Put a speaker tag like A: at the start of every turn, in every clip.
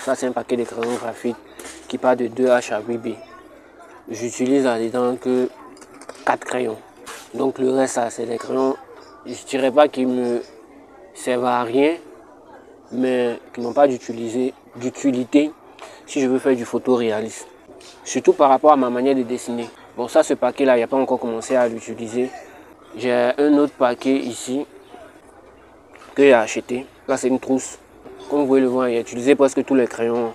A: Ça, c'est un paquet de crayons graphite qui part de 2H à 8B. J'utilise là-dedans que 4 crayons. Donc le reste, c'est des crayons, je ne dirais pas qu'ils me servent à rien, mais qui n'ont pas d'utilité si je veux faire du photoréalisme. Surtout par rapport à ma manière de dessiner. Bon, ça, ce paquet-là, il n'y a pas encore commencé à l'utiliser. J'ai un autre paquet ici que j'ai acheté. Là, c'est une trousse. Comme vous pouvez le voir, il a utilisé presque tous les crayons.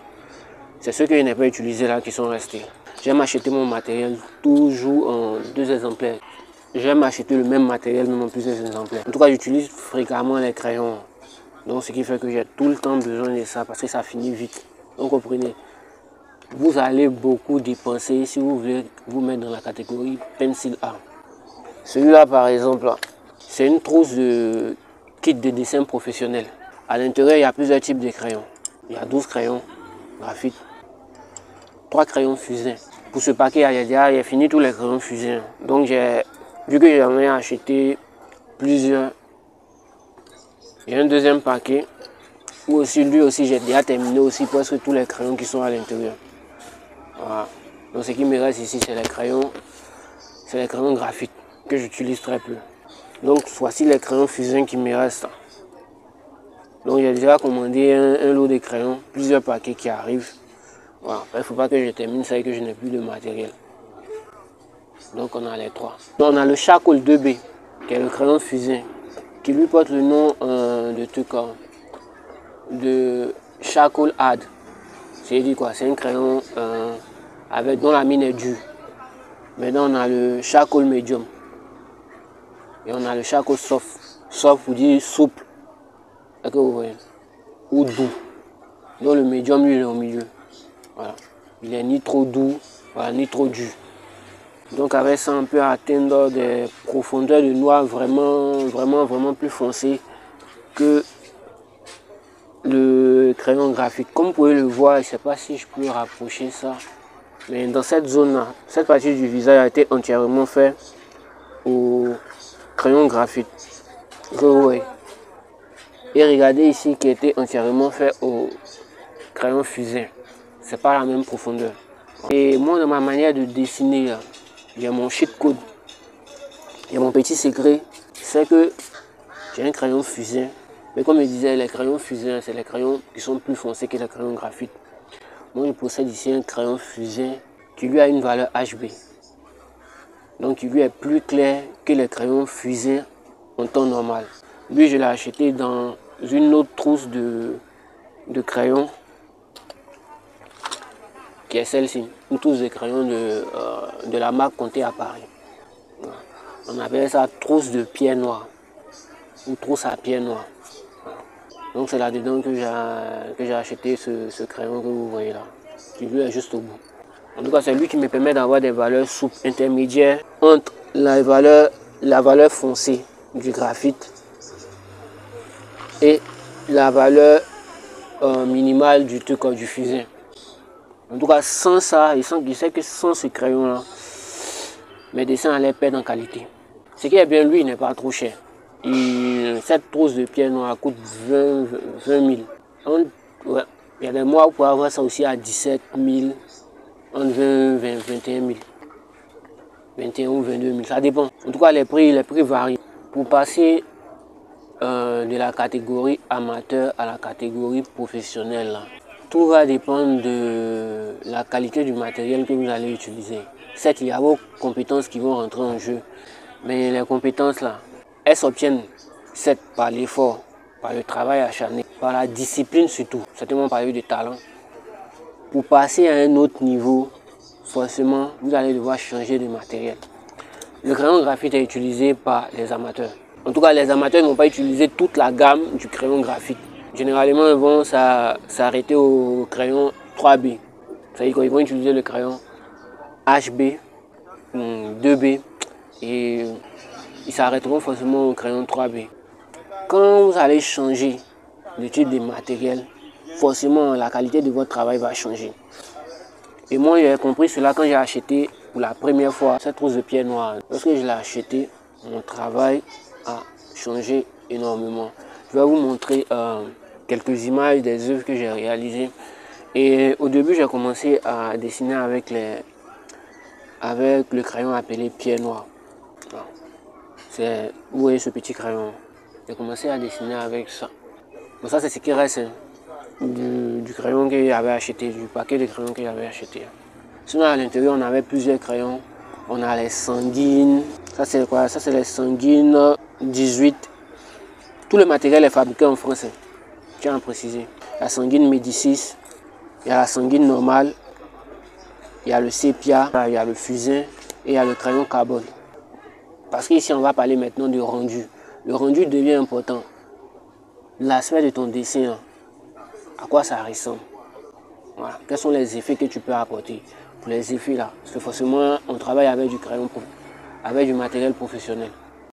A: C'est ceux que je n'ai pas utilisés là qui sont restés. J'aime acheter mon matériel toujours en 2 exemplaires. J'aime acheter le même matériel, même en plusieurs exemplaires. En tout cas, j'utilise fréquemment les crayons. Donc, ce qui fait que j'ai tout le temps besoin de ça parce que ça finit vite. Donc, comprenez, vous allez beaucoup dépenser si vous voulez vous mettre dans la catégorie pencil art. Celui-là, par exemple, c'est une trousse de kit de dessin professionnel. À l'intérieur, il y a plusieurs types de crayons. Il y a 12 crayons graphite, 3 crayons fusains. Pour ce paquet, il y a fini tous les crayons fusains. Donc, vu que j'en ai acheté plusieurs, j'ai un deuxième paquet où aussi, lui aussi, j'ai déjà terminé aussi presque tous les crayons qui sont à l'intérieur. Voilà. Donc, ce qui me reste ici, c'est les crayons graphite que j'utilise très peu. Donc, voici les crayons fusains qui me restent. Donc, j'ai déjà commandé un lot de crayons, plusieurs paquets qui arrivent. Voilà. Il ne faut pas que je termine ça et que je n'ai plus de matériel. Donc, on a les 3. Donc, on a le Charcoal 2B, qui est le crayon fusain, qui lui porte le nom de Charcoal Hard. C'est quoi? C'est un crayon dont la mine est dure. Maintenant, on a le Charcoal Medium. Et on a le Charcoal Soft. Soft pour dire souple. Est-ce que vous voyez? Ou doux. Donc le Medium, lui, il est au milieu. Voilà. Il est ni trop doux, voilà, ni trop dur. Donc avec ça, on peut atteindre des profondeurs de noir vraiment plus foncées que le crayon graphite. Comme vous pouvez le voir, je ne sais pas si je peux rapprocher ça. Mais dans cette zone-là, cette partie du visage a été entièrement faite au crayon graphite. Oui. Et regardez ici qui a été entièrement fait au crayon fusain. C'est pas la même profondeur. Et moi, dans ma manière de dessiner, j'ai mon cheat code. Et mon petit secret, c'est que j'ai un crayon fusain. Mais comme je disais, les crayons fusains, c'est les crayons qui sont plus foncés que les crayons graphite. Moi, je possède ici un crayon fusain qui lui a une valeur HB. Donc, il lui est plus clair que les crayons fusains en temps normal. Lui, je l'ai acheté dans une autre trousse de crayons qui est celle-ci. Une trousse de crayons de la marque Conté à Paris. On appelle ça trousse de pierre noire ou trousse à pierre noire. Donc, c'est là-dedans que j'ai acheté ce crayon que vous voyez là, qui lui est juste au bout. En tout cas, c'est lui qui me permet d'avoir des valeurs souples intermédiaires entre la valeur foncée du graphite et la valeur minimale du fusain. En tout cas, sans ça, je sais que sans ce crayon-là, mes dessins allaient perdre en qualité. Ce qui est bien, lui, il n'est pas trop cher. Cette trousse de pierre noire coûte 20 000. Ouais, il y a des mois où vous pouvez avoir ça aussi à 17 000. Entre 20 000 21 000, 21 ou 22 000, ça dépend. En tout cas, les prix varient. Pour passer de la catégorie amateur à la catégorie professionnelle, là, tout va dépendre de la qualité du matériel que vous allez utiliser. Certes, il y a vos compétences qui vont rentrer en jeu, mais les compétences là, elles s'obtiennent certes par l'effort, par le travail acharné, par la discipline surtout, certainement par le talent. Pour passer à un autre niveau, forcément, vous allez devoir changer de matériel. Le crayon graphite est utilisé par les amateurs. En tout cas, les amateurs ne vont pas utiliser toute la gamme du crayon graphite. Généralement, ils vont s'arrêter au crayon 3B. C'est-à-dire qu'ils vont utiliser le crayon HB, 2B et ils s'arrêteront forcément au crayon 3B. Quand vous allez changer le type de matériel, forcément la qualité de votre travail va changer. Et moi j'ai compris cela quand j'ai acheté pour la première fois cette trousse de pierre noire. Lorsque je l'ai acheté, mon travail a changé énormément. Je vais vous montrer quelques images des œuvres que j'ai réalisées. Et au début, j'ai commencé à dessiner avec le crayon appelé pierre noire. Vous voyez ce petit crayon. J'ai commencé à dessiner avec ça. Donc ça, c'est ce qui reste du crayon que j'avais acheté, du paquet de crayons que j'avais acheté. Sinon, à l'intérieur, on avait plusieurs crayons. On a les sanguines. Ça, c'est quoi? Ça, c'est les sanguines 18. Tout le matériel est fabriqué en France. Je tiens à préciser. La sanguine Médicis, il y a la sanguine normale, il y a le sépia, il y a le fusain et il y a le crayon carbone. Parce qu'ici, on va parler maintenant du rendu. Le rendu devient important. L'aspect de ton dessin, à quoi ça ressemble. Voilà. Quels sont les effets que tu peux apporter? Pour les effets là, parce que forcément, on travaille avec du crayon, avec du matériel professionnel.